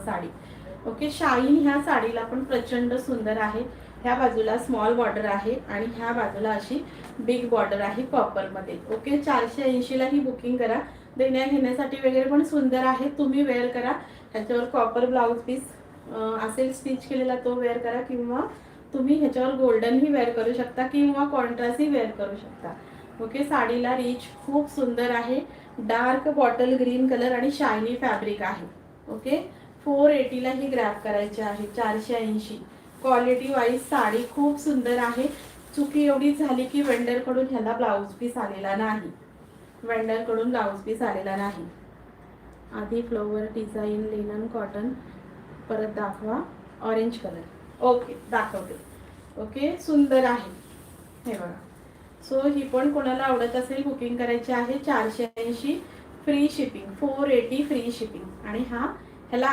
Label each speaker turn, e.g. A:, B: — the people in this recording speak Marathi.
A: साडी. ओके, शाईन ह्या साडीला पण प्रचंड सुंदर आहे. ह्या बाजूला स्मॉल बॉर्डर आहे आणि ह्या बाजूला अशी बिग बॉर्डर आहे कॉपरमध्ये. ओके, 480ला ही बुकिंग करा. देण्या घेण्यासाठी वगैरे पण सुंदर आहे, तुम्ही वेअर करा. ह्याच्यावर कॉपर ब्लाऊज पीस असेल स्टिच केलेला तो वेअर करा, किंवा तुम्ही ह्याच्यावर गोल्डनही वेअर करू शकता किंवा कॉन्ट्रास्टही वेअर करू शकता. ओके, साडीला रिच खूप सुंदर आहे. डार्क बॉटल ग्रीन कलर आणि शायनी फॅब्रिक आहे. ओके, 480ला ही ग्रॅब करायची आहे. 480. क्वालिटी वाईज साडी खूप सुंदर आहे. चुकी एवढीच झाली की वेंडरकडून ह्याला ब्लाऊज पीस आलेला नाही. वेंडरकडून ब्लाऊज पीस आलेला नाही. आधी फ्लोवर डिझाईन लिनन कॉटन, परत दाखवा ऑरेंज कलर. ओके, दाखवते. ओके, सुंदर आहे हे बघा. सो ही पण कोणाला आवडत असेल बुकिंग करायची आहे. 480 फ्री शिपिंग, 480 फ्री शिपिंग. आणि ह्याला